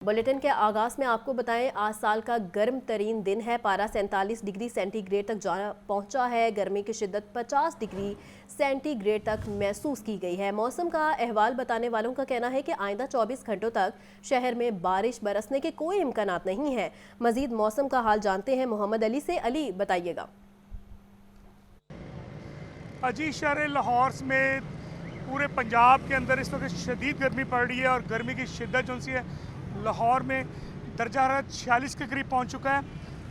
Bulletin के आगाज में आपको बताएं, आज साल का गर्म तरीन दिन है। पारा 47 डिग्री सेंटीग्रेड तक पहुंचा है। गर्मी की शिद्दत 50 डिग्री सेंटीग्रेड तक महसूस की गई है। मौसम का अहवाल बताने वालों का कहना है कि आइंदा 24 घंटों तक शहर में बारिश बरसने के कोई इम्कानात नहीं है। मजीद मौसम का हाल जानते हैं मोहम्मद अली से। अली, बताइएगा। अजी, शहर लाहौर में पूरे पंजाब के अंदर इस वक्त शदीद गर्मी पड़ रही है और गर्मी की शिद्दत जो सी है लाहौर में दर्जा हरारत 46 के करीब पहुंच चुका है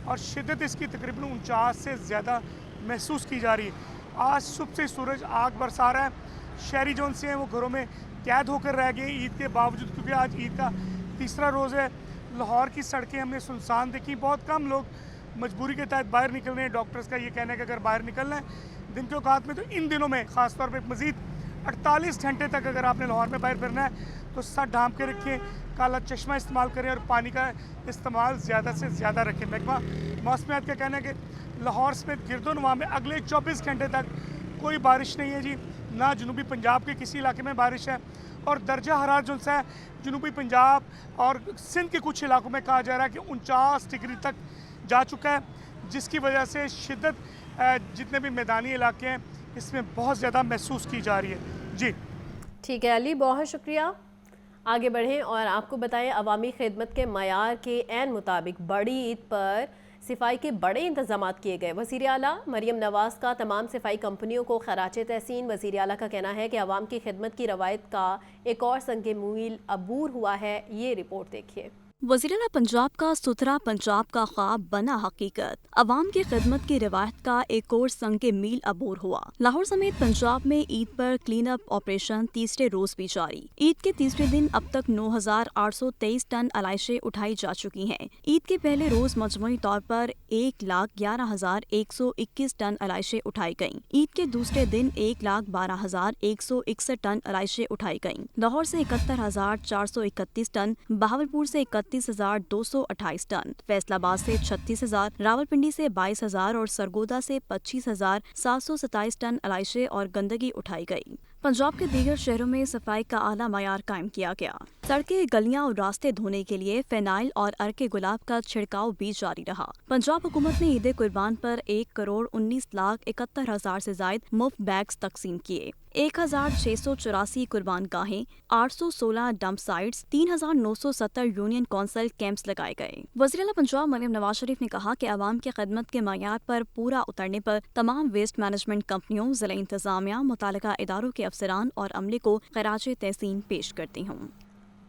और शिद्दत इसकी तकरीबन 49 से ज़्यादा महसूस की जा रही है। आज सुबह से सूरज आग बरसा रहा है। शहरी जो से हैं वो घरों में कैद होकर रह गए ईद के बावजूद, क्योंकि आज ईद का तीसरा रोज़ है। लाहौर की सड़कें हमने सुनसान देखी, बहुत कम लोग मजबूरी के तहत बाहर निकल रहे हैं। डॉक्टर्स का ये कहना है कि अगर बाहर निकलना है दिन के औकात में, तो इन दिनों में ख़ास तौर पे मज़ीद 48 घंटे तक अगर आपने लाहौर में बाहर फिरना है तो सर ढांप के रखें, काला चश्मा इस्तेमाल करें और पानी का इस्तेमाल ज़्यादा से ज़्यादा रखें। महकमा मौसमियात का कहना है कि लाहौर समेत गिरदोनवा में अगले 24 घंटे तक कोई बारिश नहीं है जी, ना जनूबी पंजाब के किसी इलाके में बारिश है। और दर्जा हरारत जो है जनूबी पंजाब और सिंध के कुछ इलाकों में कहा जा रहा है कि 49 डिग्री तक जा चुका है, जिसकी वजह से शिद्दत जितने भी मैदानी इलाके हैं इसमें बहुत ज़्यादा महसूस की जा रही है। जी ठीक है अली, बहुत शुक्रिया। आगे बढ़ें और आपको बताएं, अवामी खिदमत के मयार के ऐन मुताबिक बड़ी ईद पर सफाई के बड़े इंतजाम किए गए। वज़ीर आला मरियम नवाज़ का तमाम सफाई कंपनियों को खराज तहसीन। वज़ीर आला का कहना है कि अवाम की खिदमत की रवायत का एक और संग मील अबूर हुआ है। ये रिपोर्ट देखिए। वज़ीर-ए-आला पंजाब का सुथरा पंजाब का ख्वाब बना हकीकत। अवाम की खिदमत की रिवायत का एक और संग मील अबूर हुआ। लाहौर समेत पंजाब में ईद पर क्लीन अप ऑपरेशन तीसरे रोज भी जारी। ईद के तीसरे दिन अब तक 9,823 टन अलाइशें उठाई जा चुकी हैं। ईद के पहले रोज मजमूई तौर पर 1,11,121 टन अलाइशें उठाई गयी। ईद के दूसरे दिन 1,12,161 टन अलाइशें उठाई गयी। लाहौर से 71,431 टन, बहावलपुर से 31,228 टन, फैसलाबाद से 36,000, रावलपिंडी से 22,000 और सरगोदा से 25,727 टन अलाइशें और गंदगी उठाई गई। पंजाब के दीगर शहरों में सफाई का आला मयार कायम किया गया। सड़कें, गलियां और रास्ते धोने के लिए फेनाइल और अर्के गुलाब का छिड़काव भी जारी रहा। पंजाब हुकूमत ने ईद कुर्बान पर 1,19,71,000 से ज्यादा मुफ्त बैग्स तकसीम किए। 1,684 कुर्बान गाहें, 816 dump sites, 3,970 union council camps लगाए गए। वज़ीर-ए-आला पंजाब मरियम नवाज शरीफ ने कहा कि अवाम की खिदमत के मयार पर पूरा उतरने पर तमाम वेस्ट मैनेजमेंट कंपनियों, जिला इंतजामिया, मुतालिका इदारों के अफसरान और अमले को खराज तहसीन पेश करती हूँ।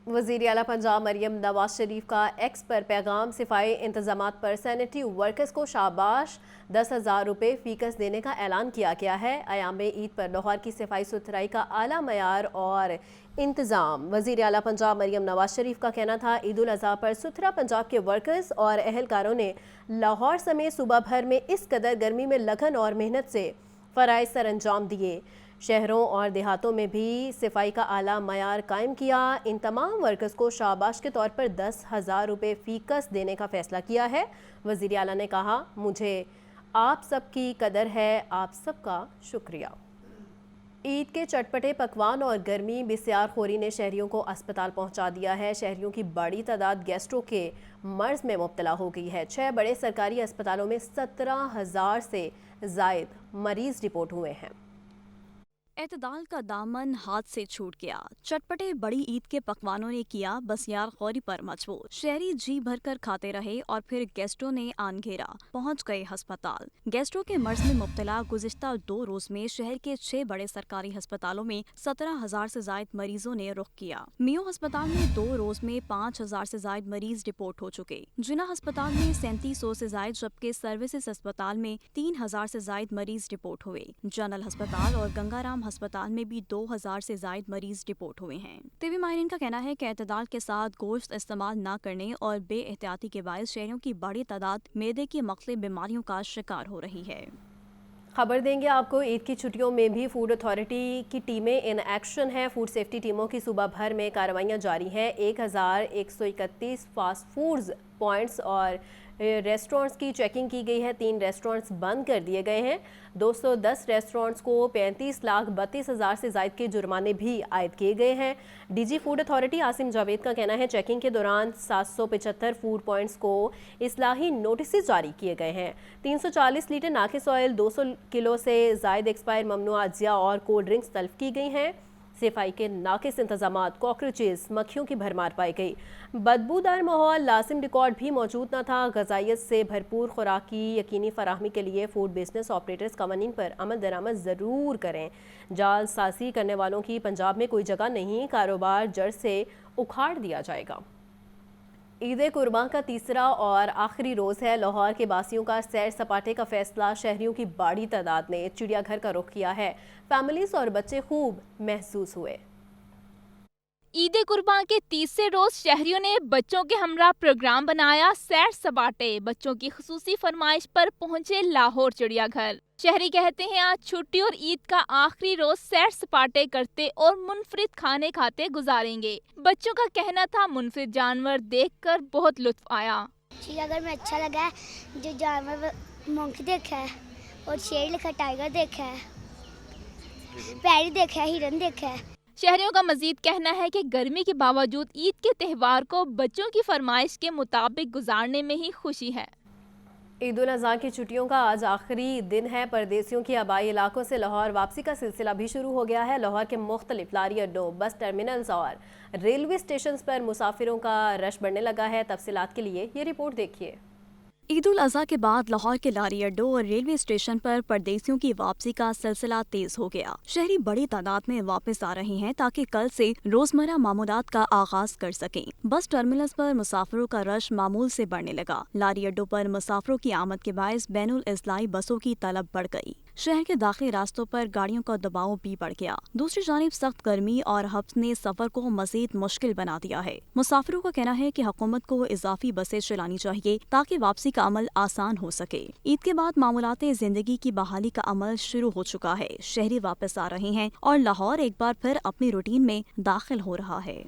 वज़ीर आला पंजाब मरियम नवाज शरीफ का एक्स पर पैगाम। सफाई इंतजामात पर सैनिटरी वर्कर्स को शाबाश, 10,000 रुपये फ़ीकस देने का ऐलान किया गया है। अयाम ईद पर लाहौर की सफाई सुथराई का आला मयार और इंतज़ाम। वज़ीर आला पंजाब मरियम नवाज शरीफ का कहना था, ईद उल अज़हा पर सुथरा पंजाब के वर्कर्स और अहलकारों ने लाहौर समेत सूबा भर में इस कदर गर्मी में लगन और मेहनत से फ़राइज़ सर अंजाम दिए। शहरों और देहातों में भी सफाई का आला मयार कायम किया। इन तमाम वर्कर्स को शाबाश के तौर पर 10,000 रुपये फ़ीकस देने का फ़ैसला किया है। वज़ीर आला ने कहा, मुझे आप सबकी कदर है, आप सबका शुक्रिया। ईद के चटपटे पकवान और गर्मी बिस्यारखोरी ने शहरियों को अस्पताल पहुंचा दिया है। शहरियों की बड़ी तादाद गैस्ट्रो के मर्ज में मुब्तला हो गई है। 6 बड़े सरकारी अस्पतालों में 17,000 से ज़ायद मरीज रिपोर्ट हुए हैं। एतदाल का दामन हाथ से छूट गया। चटपटे बड़ी ईद के पकवानों ने किया बसियारखोरी पर मजबूर। शहरी जी भरकर खाते रहे और फिर गेस्टों ने आन घेरा, पहुंच गए अस्पताल। गेस्टों के मर्ज में मुब्तला गुज़िश्ता 2 रोज में शहर के 6 बड़े सरकारी अस्पतालों में 17,000 से ज्यादा मरीजों ने रुख किया। मियो अस्पताल में 2 रोज में 5,000 से ज्यादा मरीज रिपोर्ट हो चुके। जिना अस्पताल में 3700 से ज्यादा, जबकि सर्विसेज अस्पताल में 3,000 से ज्यादा मरीज रिपोर्ट हुए। जनरल अस्पताल और गंगाराम अस्पताल में भी 2,000 से ज्यादा मरीज रिपोर्ट हुए हैं। तिबी माहिरीन का कहना है कि एतदाल के साथ गोश्त इस्तेमाल न करने और बेएहतियाती के बायस शहरियों की बड़ी तादाद मेदे की मुख्तलिफ बीमारियों का शिकार हो रही है। खबर देंगे आपको, ईद की छुट्टियों में भी फूड अथॉरिटी की टीमें इन एक्शन हैं। फूड सेफ्टी टीमों की सूबा भर में कार्रवाइयाँ जारी हैं। 1,131 फास्ट फूड्स पॉइंट्स और रेस्टोरेंट्स की चेकिंग की गई है। 3 रेस्टोरेंट्स बंद कर दिए गए हैं। 210 रेस्टोरेंट्स को 35,32,000 से ज़ायद के जुर्माने भी आयद किए गए हैं। DG food authority Asim Javed का कहना है चेकिंग के दौरान 775 फूड पॉइंट्स को इस्लाही नोटिस जारी किए गए हैं। 340 लीटर नाकिस ऑयल, 200 किलो से ज़ायद एक्सपायर ममनुआ अजिया और कोल्ड ड्रिंक्स तलब की गई हैं। सफाई के नाकिस इंतजामात, कॉकरोचेस, मक्खियों की भरमार पाई गई। बदबूदार माहौल, लाजिम रिकॉर्ड भी मौजूद न था। ग़िज़ाइयत से भरपूर खुराक की यकीनी फराहमी के लिए फूड बिजनेस ऑपरेटर्स कवानीन पर अमल दरामद ज़रूर करें। जाल साजी करने वालों की पंजाब में कोई जगह नहीं, कारोबार जड़ से उखाड़ दिया जाएगा। ईद कुर्बान का तीसरा और आखिरी रोज़ है। लाहौर के बासियों का सैर सपाटे का फैसला शहरियों की बड़ी तादाद ने चिड़ियाघर का रुख किया है। फैमिलीज और बच्चे खूब महसूस हुए। ईद कुर्बान के तीसरे रोज शहरियों ने बच्चों के हमरा प्रोग्राम बनाया। सैर सपाटे, बच्चों की खुसूसी फरमाइश पर पहुंचे लाहौर चिड़ियाघर। शहरी कहते हैं आज छुट्टी और ईद का आखिरी रोज सैर सपाटे करते और मुनफरिद खाने खाते गुजारेंगे। बच्चों का कहना था मुनफरिद जानवर देखकर बहुत लुत्फ आया। चिड़ियाघर में अच्छा लगा है, जो जानवर मंकी देखा है और शेर लिखा, टाइगर देखा है, पैरी देखा है, हिरन देखा है। शहरियों का मजीद कहना है कि गर्मी के बावजूद ईद के त्यौहार को बच्चों की फरमाइश के मुताबिक गुजारने में ही खुशी है। ईद उल अज़हा की छुट्टियों का आज आखिरी दिन है। परदेसियों की आबाई इलाकों से लाहौर वापसी का सिलसिला भी शुरू हो गया है। लाहौर के मुख्तलिफ लारी अड्डों, बस टर्मिनल्स और रेलवे स्टेशन पर मुसाफिरों का रश बढ़ने लगा है। तफसीलात के लिए ये रिपोर्ट देखिए। ईद उल अज़हा के बाद लाहौर के लारी अड्डों और रेलवे स्टेशन पर परदेसियों की वापसी का सिलसिला तेज हो गया। शहरी बड़ी तादाद में वापस आ रहे हैं ताकि कल से रोजमर्रा मामूलात का आगाज कर सकें। बस टर्मिनल्स पर मुसाफिरों का रश मामूल से बढ़ने लगा। लारी अड्डों पर मुसाफिरों की आमद के बायस बैनुल इज़लाई बसों की तलब बढ़ गई। शहर के दाखिली रास्तों पर गाड़ियों का दबाव भी बढ़ गया। दूसरी जानिब सख्त गर्मी और हब्स ने सफर को मजीद मुश्किल बना दिया है। मुसाफिरों का कहना है कि हुकूमत को इजाफी बसें चलानी चाहिए ताकि वापसी का अमल आसान हो सके। ईद के बाद मामूलाते जिंदगी की बहाली का अमल शुरू हो चुका है। शहरी वापस आ रहे हैं और लाहौर एक बार फिर अपनी रूटीन में दाखिल हो रहा है।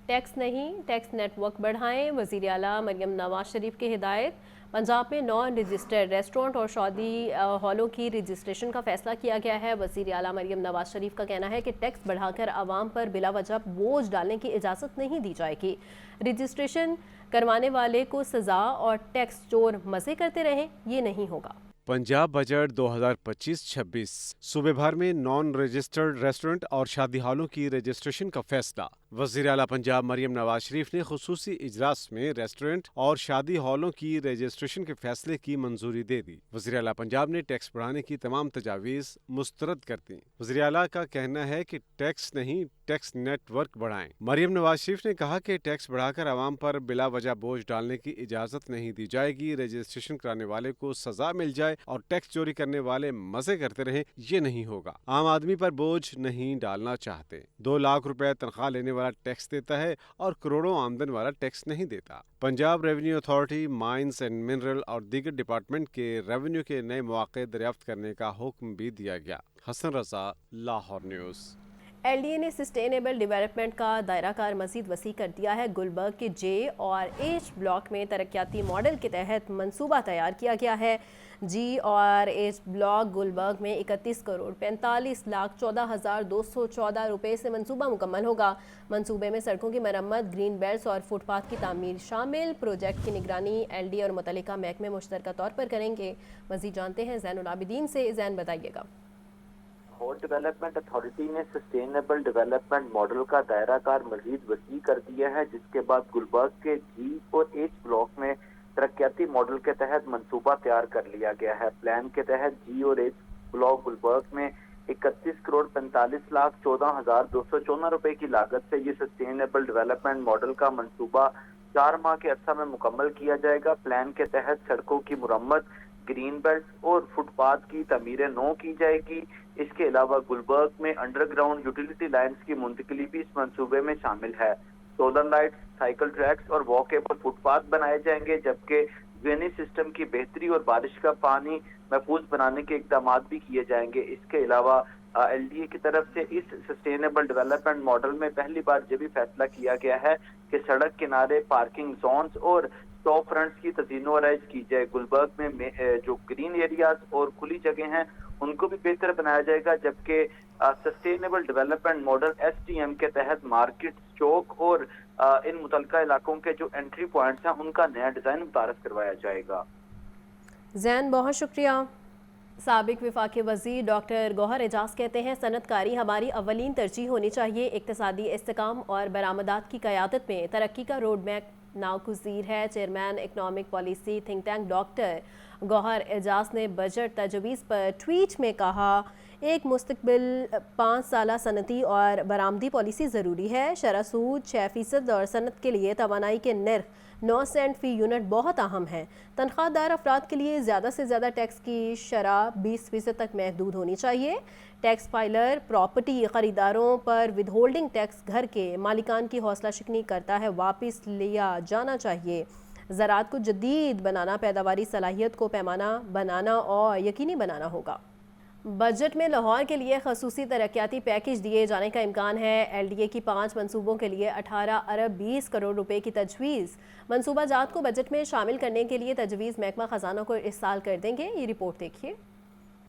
टैक्स नहीं, टैक्स नेटवर्क बढ़ाएं, वज़ीर आला मरियम नवाज शरीफ की हिदायत। पंजाब में नॉन रजिस्टर्ड रेस्टोरेंट और शादी हॉलों की रजिस्ट्रेशन का फैसला किया गया है। वज़ीर आला मरियम नवाज शरीफ का कहना है कि टैक्स बढ़ाकर आवाम पर बिला वजह बोझ डालने की इजाज़त नहीं दी जाएगी। रजिस्ट्रेशन करवाने वाले को सज़ा और टैक्स चोर मज़े करते रहें, ये नहीं होगा। पंजाब बजट 2025-26 सूबे भर में नॉन रजिस्टर्ड रेस्टोरेंट और शादी हॉलों की रजिस्ट्रेशन का फैसला। वज़ीर आला पंजाब मरियम नवाज शरीफ ने खुसूसी इजलास में रेस्टोरेंट और शादी हॉलों की रजिस्ट्रेशन के फैसले की मंजूरी दे दी। वज़ीर आला पंजाब ने टैक्स बढ़ाने की तमाम तजावीज़ मुस्तरद कर दी। वज़ीर आला का कहना है कि टैक्स नहीं, टैक्स नेटवर्क बढ़ाएं। मरियम नवाज शरीफ ने कहा कि टैक्स बढ़ाकर आवाम पर बिला वजह बोझ डालने की इजाज़त नहीं दी जाएगी। रजिस्ट्रेशन कराने वाले को सजा मिल जाए और टैक्स चोरी करने वाले मजे करते रहें, ये नहीं होगा। आम आदमी पर बोझ नहीं डालना चाहते। 2 लाख रुपए तनख्वाह लेने वाला टैक्स देता है और करोड़ों आमदन वाला टैक्स नहीं देता। Punjab revenue authority, mines and mineral और दीगर डिपार्टमेंट के रेवेन्यू के नए मौके दरियाफ्त करने का हुक्म भी दिया गया। हसन रजा, लाहौर न्यूज़। LDA ने सस्टेनेबल डेवलपमेंट का दायरा कार मज़ीद वसी कर दिया है। गुलबर्ग के J और H ब्लॉक में तरक्याती मॉडल के तहत मंसूबा तैयार किया गया है। G और H ब्लॉक गुलबर्ग में 31 करोड़ 45,14,214 रुपये से मंसूबा मुकम्मल होगा। मंसूबे में सड़कों की मरम्मत, ग्रीन बेल्ट्स और फुटपाथ की तामीर शामिल। प्रोजेक्ट की निगरानी LDA और मुतल्लिका महकमे मुश्तरका तौर पर करेंगे। मज़ीद जानते हैं ज़ैनुल आबिदीन से। ज़ैन बताइएगा। लाहौर डेवलपमेंट अथॉरिटी ने सस्टेनेबल डेवलपमेंट मॉडल का दायरा कार मजीद वसी कर दिया है, जिसके बाद गुलबर्ग के G और H ब्लॉक में तरक्याती मॉडल के तहत मंसूबा तैयार कर लिया गया है। प्लान के तहत G और H ब्लॉक गुलबर्ग में 31 करोड़ 45,14,214 रुपए की लागत से ये सस्टेनेबल डेवलपमेंट मॉडल का मंसूबा 4 माह के अरसा में मुकम्मल किया जाएगा। प्लान के तहत सड़कों की मुरम्मत, ग्रीन बेल्ट और फुटपाथ की तमीरें नौ की जाएगी। इसके अलावा गुलबर्ग में अंडरग्राउंड यूटिलिटी लाइन्स की मुंतकली भी इस मंसूबे में शामिल है। सोलर लाइट्स, साइकिल ट्रैक्स और वॉकेबल फुटपाथ बनाए जाएंगे, जबकि ड्रेनेज सिस्टम की बेहतरी और बारिश का पानी महफूज बनाने के इकदाम भी किए जाएंगे। इसके अलावा LDA की तरफ से इस सस्टेनेबल डेवलपमेंट मॉडल में पहली बार ये भी फैसला किया गया है کہ سڑک کنارے پارکنگ زونز اور اسٹاپ فرنٹس کی تزئین و آرائش کی جائے. گلبرگ میں جو گرین ایریاز اور کھلی جگہ ہیں ان کو بھی بہتر بنایا جائے گا, جبکہ سسٹینیبل ڈیولپمنٹ ماڈل SDM کے تحت مارکیٹ, چوک اور ان متعلقہ علاقوں کے جو انٹری پوائنٹس ہیں ان کا نیا ڈیزائن متعارف کروایا جائے گا. زین بہت شکریہ. سابق وفاقی وزیر ڈاکٹر گوہر اعجاز کہتے ہیں صنعت کاری ہماری اولین ترجیح ہونی چاہیے. اقتصادی استحکام اور برآمدات کی قیادت میں ترقی کا روڈ میپ ناگزیر ہے. Chairman economic policy think tank doctor Gohar Ejaz نے بجٹ تجویز پر ٹویٹ میں کہا ایک مستقبل 5 سالہ صنعتی اور برآمدی پالیسی ضروری ہے. شرح سود 6% اور صنعت کے لیے توانائی کے نرخ 9 سینٹ فی یونٹ بہت اہم ہیں. تنخواہ دار افراد کے لیے زیادہ سے زیادہ ٹیکس کی شرح 20% تک محدود ہونی چاہیے. ٹیکس فائلر پراپرٹی خریداروں پر ود ہولڈنگ ٹیکس گھر کے مالکان کی حوصلہ شکنی کرتا ہے واپس لیا جانا چاہیے. زراعت کو جدید بنانا, پیداواری صلاحیت کو پیمانہ بنانا اور یقینی بنانا ہوگا. بجٹ میں لاہور کے لیے خصوصی ترقیاتی پیکج دیے جانے کا امکان ہے. LDA کی 5 منصوبوں کے لیے 18 ارب 20 کروڑ روپے کی تجویز. منصوبہ جات کو بجٹ میں شامل کرنے کے لیے تجویز محکمہ خزانہ کو ارسال کر دیں گے. یہ رپورٹ دیکھیے.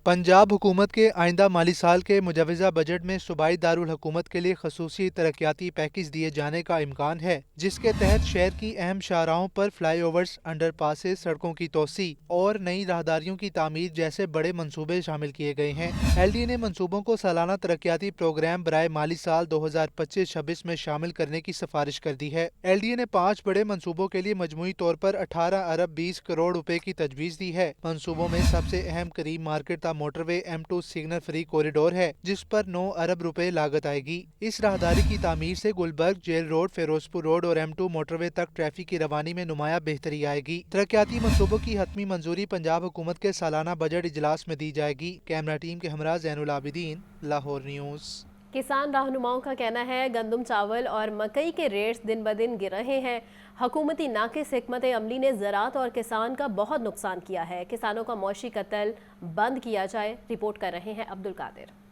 پنجاب حکومت کے آئندہ مالی سال کے مجوزہ بجٹ میں صوبائی دارالحکومت کے لیے خصوصی ترقیاتی پیکج دیے جانے کا امکان ہے, جس کے تحت شہر کی اہم شاہراہوں پر فلائی اوورز, انڈر پاسز, سڑکوں کی توسیع اور نئی راہداریوں کی تعمیر جیسے بڑے منصوبے شامل کیے گئے ہیں. LDA نے منصوبوں کو سالانہ ترقیاتی پروگرام برائے مالی سال 2025-26 میں شامل کرنے کی سفارش کر دی ہے. LDA نے 5 بڑے منصوبوں کے لیے مجموعی طور پر 18 ارب 20 کروڑ روپے کی تجویز دی ہے. منصوبوں میں سب سے اہم کریم مارکیٹ موٹر وے M2 سگنل فری کوریڈور ہے, جس پر 9 ارب روپے لاگت آئے گی. اس راہداری کی تعمیر سے Gulberg, jail road, Ferozepur road اور M2 موٹر وے تک ٹریفک کی روانی میں نمایاں بہتری آئے گی. ترقیاتی منصوبوں کی حتمی منظوری پنجاب حکومت کے سالانہ بجٹ اجلاس میں دی جائے گی. کیمرہ ٹیم کے ہمراہ زین العابدین, لاہور نیوز. کسان رہنماؤں کا کہنا ہے گندم, چاول اور مکئی کے ریٹس دن بدن گر رہے ہیں. حکومتی ناقص حکمت عملی نے زراعت اور کسان کا بہت نقصان کیا ہے. کسانوں کا معاشی قتل بند کیا جائے. رپورٹ کر رہے ہیں عبدالقادر.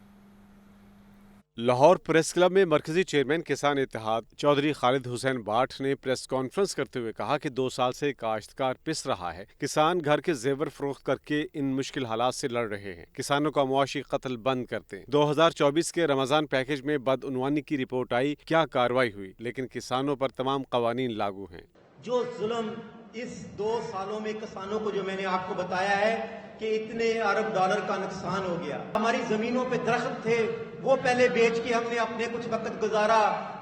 لاہور پریس کلب میں مرکزی چیئرمین کسان اتحاد چودھری خالد حسین باٹ نے پریس کانفرنس کرتے ہوئے کہا کہ 2 سال سے کاشتکار پس رہا ہے. کسان گھر کے زیور فروخت کر کے ان مشکل حالات سے لڑ رہے ہیں. کسانوں کا معاشی قتل بند کرتے. 2024 کے رمضان پیکج میں بدعنوانی کی رپورٹ آئی, کیا کارروائی ہوئی, لیکن کسانوں پر تمام قوانین لاگو ہیں. جو ظلم اس 2 سالوں میں کسانوں کو جو میں نے آپ کو بتایا ہے کہ اتنے ارب ڈالر کا نقصان ہو گیا. ہماری زمینوں پہ درخت تھے, وہ پہلے بیچ کے ہم نے اپنے کچھ وقت گزارا,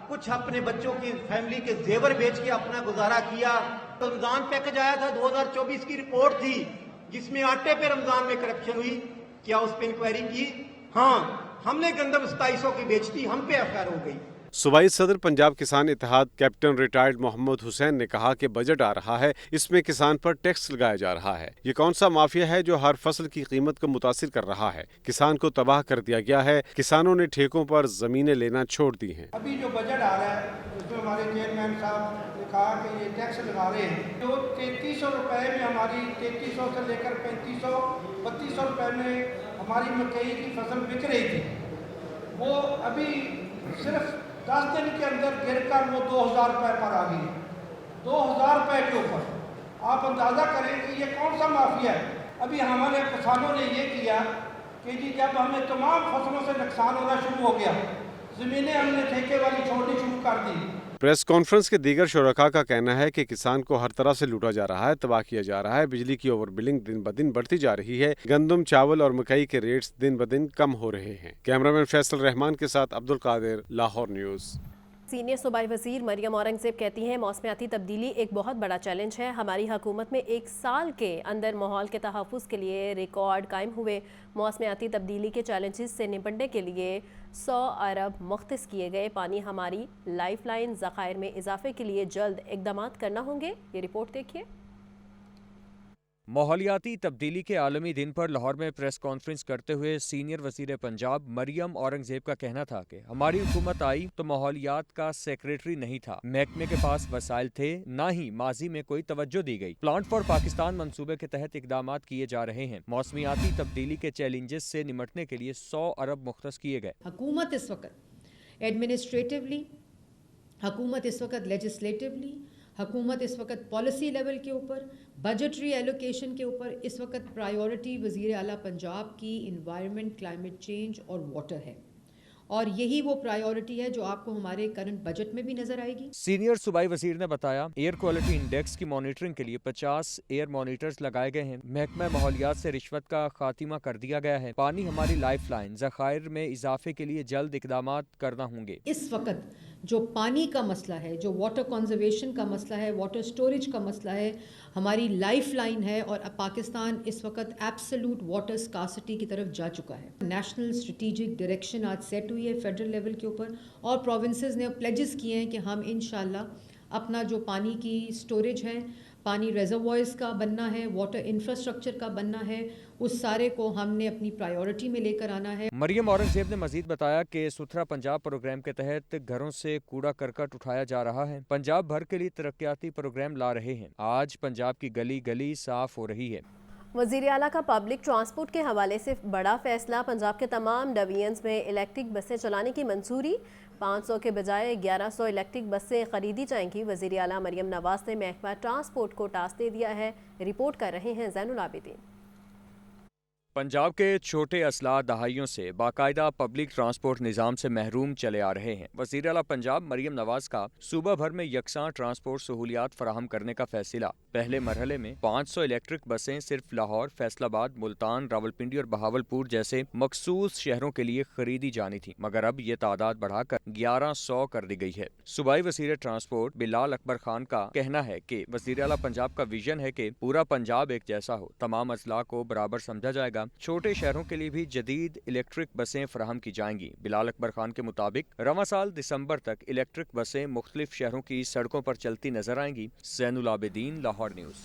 کچھ اپنے بچوں کی فیملی کے زیور بیچ کے اپنا گزارا کیا. رمضان پیکج آیا تھا, 2024 کی رپورٹ تھی جس میں آٹے پہ رمضان میں کرپشن ہوئی. کیا اس پہ انکوائری کی؟ ہاں, ہم نے گندم 2700 کی بیچ دی, ہم پہ FIR ہو گئی. صوبائی صدر پنجاب کسان اتحاد کیپٹن ریٹائرڈ محمد حسین نے کہا کہ بجٹ آ رہا ہے, اس میں کسان پر ٹیکس لگایا جا رہا ہے. یہ کون سا مافیا ہے جو ہر فصل کی قیمت کو متاثر کر رہا ہے؟ کسان کو تباہ کر دیا گیا ہے. کسانوں نے ٹھیکوں پر زمینیں لینا چھوڑ دی ہیں. ابھی جو بجٹ آ رہا ہے اس میں ہمارے چیئرمین صاحب نے کہا کہ یہ ٹیکس لگا رہے ہیں. جو 3300 روپے میں ہماری 3300 سے لے کر 3500 3200 روپے میں ہماری مکئی کی فصل بک رہی تھی, وہ ابھی صرف 10 دن کے اندر گر کر وہ 2000 روپے پر آ گئی. 2000 روپے کے اوپر آپ اندازہ کریں کہ یہ کون سا مافیا ہے. ابھی ہمارے کسانوں نے یہ کیا کہ جی جب ہمیں تمام فصلوں سے نقصان ہونا شروع ہو گیا, زمینیں ہم نے ٹھیکے والی چھوڑنی شروع کر دی. پریس کانفرنس کے دیگر شرکاء کا کہنا ہے کہ کسان کو ہر طرح سے لوٹا جا رہا ہے, تباہ کیا جا رہا ہے. بجلی کی اوور بلنگ دن بدن بڑھتی جا رہی ہے. گندم, چاول اور مکئی کے ریٹس دن بدن کم ہو رہے ہیں. کیمرامین فیصل رحمان کے ساتھ عبدالقادر, لاہور نیوز. سینئر صوبائی وزیر مریم اورنگزیب کہتی ہیں موسمیاتی تبدیلی ایک بہت بڑا چیلنج ہے. ہماری حکومت میں 1 سال کے اندر ماحول کے تحفظ کے لیے ریکارڈ قائم ہوئے. موسمیاتی تبدیلی کے چیلنجز سے نپٹنے کے لیے 100 ارب مختص کیے گئے. پانی ہماری لائف لائن, ذخائر میں اضافے کے لیے جلد اقدامات کرنا ہوں گے. یہ رپورٹ دیکھیے. ماحولیاتی تبدیلی کے عالمی دن پر لاہور میں پریس کانفرنس کرتے ہوئے سینئر وزیر پنجاب مریم اورنگزیب کا کہنا تھا کہ ہماری حکومت آئی تو ماحولیات کا سیکریٹری نہیں تھا, محکمے کے پاس وسائل تھے, نہ ہی ماضی میں کوئی توجہ دی گئی. پلانٹ فار پاکستان منصوبے کے تحت اقدامات کیے جا رہے ہیں. موسمیاتی تبدیلی کے چیلنجز سے نمٹنے کے لیے 100 ارب مختص کیے گئے. حکومت اس وقت ایڈمنسٹریٹولی हुकूमत इस वक्त लेजिस्लेटिवली, हुकूमत इस वक्त पॉलिसी लेवल के ऊपर, बजटरी एलोकेशन के ऊपर इस वक्त प्रायोरिटी वज़ीर आला पंजाब की इन्वायरमेंट, क्लाइमेट चेंज और वाटर है, और यही वो प्रायोरिटी है जो आपको हमारे करंट बजट में भी नजर आएगी। सीनियर सूबाई वजीर ने बताया एयर क्वालिटी इंडेक्स की मॉनिटरिंग के लिए 50 एयर मॉनिटर्स लगाए गए हैं। महकमा माहौलियात से रिश्वत का खात्मा कर दिया गया है। पानी हमारी लाइफ लाइन, ज़खायर में इजाफे के लिए जल्द इकदाम करना होंगे। इस वक्त जो पानी का मसला है, जो वाटर कंजर्वेशन का मसला है, वाटर स्टोरेज का मसला है, हमारी लाइफ लाइन है, और अब पाकिस्तान इस वक्त एब्सोल्यूट वाटर स्कार्सिटी की तरफ जा चुका है। नेशनल स्ट्रेटेजिक डायरेक्शन आज सेट हुई है फेडरल लेवल के ऊपर, और प्रोविंसेस ने प्लेजेस किए हैं कि हम इंशाल्लाह अपना जो पानी की स्टोरेज है, पानी रिजर्वॉयर्स का बनना है, वाटर इंफ्रास्ट्रक्चर का बनना है, उस सारे को हमने अपनी प्रायोरिटी में लेकर आना है। मरियम औरंगजेब ने मजीद बताया कि सुथरा पंजाब प्रोग्राम के तहत घरों से कूड़ा करकट उठाया जा रहा है। पंजाब भर के लिए तरक्याती प्रोग्राम ला रहे हैं। आज पंजाब की गली गली साफ हो रही है। वज़ीर आला का पब्लिक ट्रांसपोर्ट के हवाले से बड़ा फैसला। पंजाब के तमाम डिवीजन्स में इलेक्ट्रिक बसें चलाने की मंजूरी। 500 के बजाय 1100 इलेक्ट्रिक बसें खरीदी जाएंगी। वज़ीर आला मरियम नवाज ने महकमा ट्रांसपोर्ट को टास्क दे दिया है। रिपोर्ट कर रहे हैं ज़ैनुल आबिदीन। पंजाब के छोटे असला दहाइयों से बाकायदा पब्लिक ट्रांसपोर्ट निज़ाम से महरूम चले आ रहे हैं। वज़ीर आला पंजाब मरियम नवाज का सूबा भर में यकसां ट्रांसपोर्ट सहूलियात फराहम करने का फैसला। पहले मरहले में 500 इलेक्ट्रिक बसें सिर्फ लाहौर, फैसलाबाद, मुल्तान, रावलपिंडी और बहावलपुर जैसे मखसूस शहरों के लिए खरीदी जानी थी, मगर अब ये तादाद बढ़ाकर 1100 कर दी गई है। सूबाई वज़ीर ट्रांसपोर्ट बिलाल अकबर खान का कहना है कि वज़ीर आला पंजाब का विजन है कि पूरा पंजाब एक जैसा हो, तमाम अजला को बराबर समझा जाएगा। छोटे शहरों के लिए भी जदीद इलेक्ट्रिक बसें फराहम की जाएंगी। बिलाल अकबर खान के मुताबिक रवां साल दिसंबर तक इलेक्ट्रिक बसें मुख्तलिफ शहरों की सड़कों पर चलती नजर आएंगी। Zainul Abidin, Lahore news.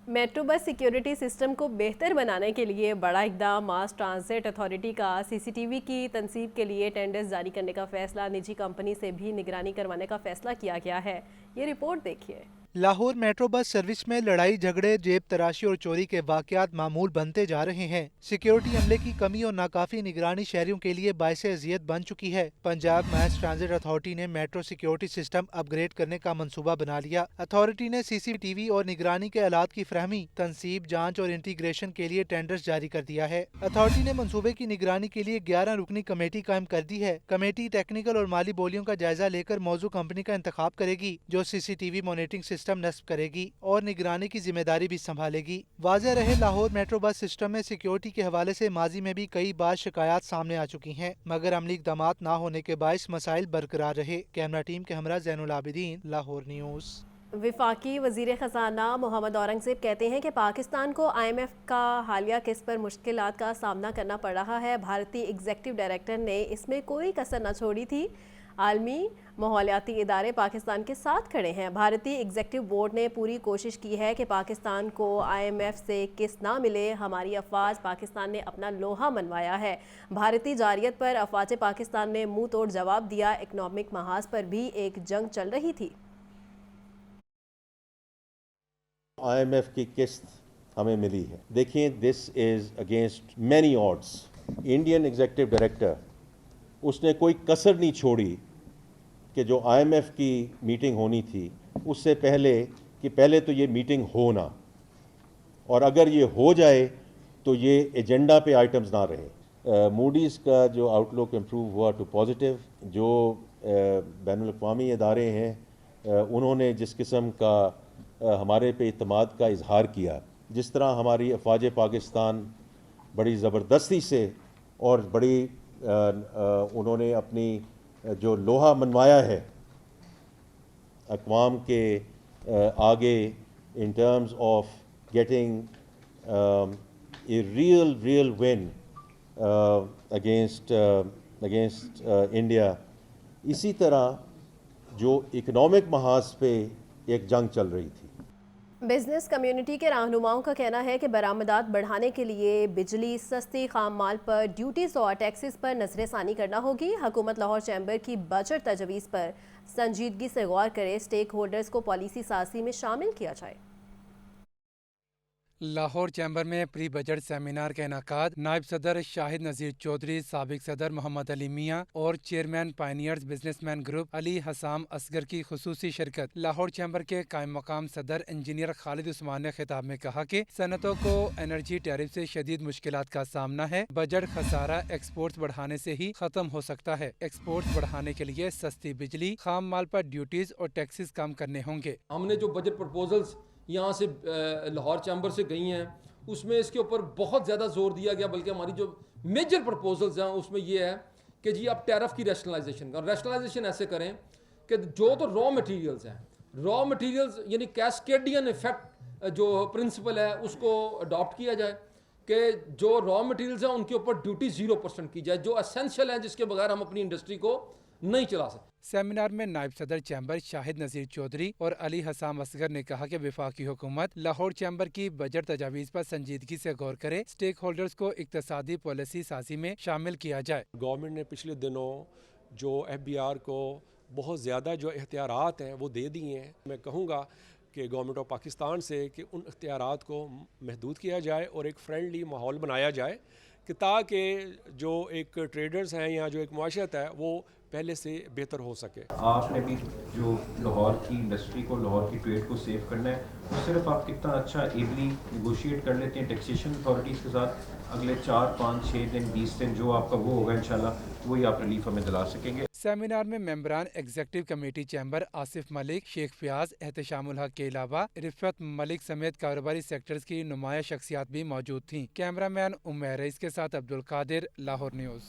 Metro bus security system को बेहतर बनाने के लिए बड़ा इकदाम। मास ट्रांजिट अथॉरिटी का CCTV की तनसीब के लिए टेंडर्स जारी करने का फैसला। निजी कंपनी से भी निगरानी करवाने का फैसला किया गया है। ये रिपोर्ट देखिए। लाहौर मेट्रो बस सर्विस में लड़ाई झगड़े, जेब तराशी और चोरी के वाकयात मामूल बनते जा रहे हैं। सिक्योरिटी अमले की कमी और नाकाफी निगरानी शहरियों के लिए बाइस अजियत बन चुकी है। पंजाब मास ट्रांजिट अथॉरिटी ने मेट्रो सिक्योरिटी सिस्टम अपग्रेड करने का मंसूबा बना लिया। अथॉरिटी ने CCTV और निगरानी के आलात की फ्राहमी, तनसीब, जाँच और इंटीग्रेशन के लिए टेंडर्स जारी कर दिया है। अथॉरिटी ने मंसूबे की निगरानी के लिए 11 रुकनी कमेटी कायम कर दी है। कमेटी टेक्निकल और माली बोलियों का जायजा लेकर मौजू कंपनी का इंतखाब करेगी जो CCTV मॉनिटरिंग सिस्टम नस्ब करेगी और निगरानी की जिम्मेदारी भी संभालेगी। वाज़ेह रहे लाहौर मेट्रो बस सिस्टम में सिक्योरिटी के हवाले से माजी में भी कई बार शिकायत सामने आ चुकी हैं, मगर अमली इक़दामात ना होने के बाइस मसाइल बरकरार रहे। कैमरा टीम के हमरा ज़ैनुल आबिदीन, लाहौर न्यूज़। वफाकी वज़ीर ख़ज़ाना मोहम्मद औरंगज़ेब कहते हैं कि पाकिस्तान को IMF का हालिया किस्त पर मुश्किलात का सामना करना पड़ रहा है। भारतीय एग्जीक्यूटिव डायरेक्टर ने इसमें कोई कसर न छोड़ी थी। आलमी माहौलियाती इदारे पाकिस्तान के साथ खड़े हैं। भारतीय एग्जीक्यूटिव बोर्ड ने पूरी कोशिश की है कि पाकिस्तान को IMF से किस्त ना मिले। हमारी अफवाज पाकिस्तान ने अपना लोहा मनवाया है। भारतीय जारियत पर अफवाज पाकिस्तान ने मुंह तोड़ जवाब दिया। इकनॉमिक महाज पर भी एक जंग चल रही थी। IMF की किस्त हमें मिली है। देखिए, this is against many odds. Indian executive director उसने कोई कसर नहीं छोड़ी कि जो IMF की मीटिंग होनी थी उससे पहले कि पहले तो ये मीटिंग हो ना, और अगर ये हो जाए तो ये एजेंडा पे आइटम्स ना रहे। मूडीज़ का जो आउटलुक इम्प्रूव हुआ टू पॉजिटिव। जो बैनुल अक़वामी इदारे हैं उन्होंने जिस किस्म का हमारे पे इत्मीद का इजहार किया, जिस तरह हमारी अफवाज पाकिस्तान बड़ी ज़बरदस्ती से और बड़ी उन्होंने अपनी जो लोहा मनवाया है अक़वाम के आगे in terms of getting a real win against India, इसी तरह जो इकनॉमिक महाज पे एक जंग चल रही थी। बिजनेस कम्युनिटी के रहनुमाओं का कहना है कि बरामदात बढ़ाने के लिए बिजली, सस्ती खाम माल पर ड्यूटीज और टैक्सेस पर नजरसानी करना होगी। हुकूमत लाहौर चैम्बर की बजट तजवीज़ पर संजीदगी से गौर करे, स्टेक होल्डर्स को पॉलिसी साजी में शामिल किया जाए। लाहौर चैम्बर में प्री बजट सेमिनार का इनेकाद नायब सदर शाहिद नज़ीर चौधरी, साबिक सदर मोहम्मद अली मियाँ और chairman Pioneers businessman group Ali Hasam Asghar की खुसूसी शिरकत। लाहौर चैम्बर के कायम मकाम सदर इंजीनियर खालिद उस्मान ने खिताब में कहा कि सनतों को एनर्जी टैरिफ से शदीद मुश्किलात का सामना है। बजट खसारा एक्सपोर्ट्स बढ़ाने से ही खत्म हो सकता है। एक्सपोर्ट्स बढ़ाने के लिए सस्ती बिजली, खाम माल पर ड्यूटीज और टैक्सेस कम करने होंगे। हमने जो बजट प्रपोजल्स यहाँ से लाहौर चैम्बर से गई हैं उसमें इसके ऊपर बहुत ज़्यादा जोर दिया गया, बल्कि हमारी जो मेजर प्रपोजल्स हैं उसमें ये है कि जी आप टैरिफ की रैशनलाइजेशन करें। रैशनलाइजेशन ऐसे करें कि जो तो रॉ मटेरियल्स हैं, रॉ मटेरियल्स यानी कैस्केडियन इफेक्ट जो प्रिंसिपल है उसको अडॉप्ट किया जाए कि जो रॉ मटेरियल्स हैं उनके ऊपर ड्यूटी 0% की जाए, जो एसेंशियल है जिसके बगैर हम अपनी इंडस्ट्री को नहीं चला सकते। सेमिनार में नायब सदर चैम्बर शाहिद नज़ीर चौधरी और अली हसाम असगर ने कहा कि वफाकी हुकूमत लाहौर चैम्बर की बजट तजावीज़ पर संजीदगी से गौर करे, स्टेक होल्डर्स को इक्तसादी पॉलिसी साजी में शामिल किया जाए। गवर्नमेंट ने पिछले दिनों जो FBR को बहुत ज़्यादा जो इख्तियारात हैं वो दे दिए हैं। मैं कहूँगा कि गवर्नमेंट ऑफ पाकिस्तान से कि उन इख्तियारात को महदूद किया जाए और एक फ्रेंडली माहौल बनाया जाए कि ताकि जो एक ट्रेडर्स हैं या जो एक मुआशरत है वो पहले से बेहतर हो सके। आपने भी जो लाहौर की इंडस्ट्री को, लाहौर की ट्रेड को सेव करना है, वो सिर्फ आप कितना अच्छा एबली नेगोशिएट कर लेते हैं टैक्सेशन अथॉरिटीज़ के साथ, अगले 4, 5, 6 दिन 20 दिन जो आपका वो होगा इंशाल्लाह वही आप रिलीफ हमें दिला सकेंगे। सेमिनार में मेंबरान executive committee chamber Asif Malik, Sheikh Fayaz, Ehteshamul Haq के अलावा रिफत मलिक समेत कारोबारी सेक्टर्स की नुमाया शख्सियात भी मौजूद थीं। कैमरामैन उम्मेर रईस के साथ अब्दुल कादिर, लाहौर न्यूज़।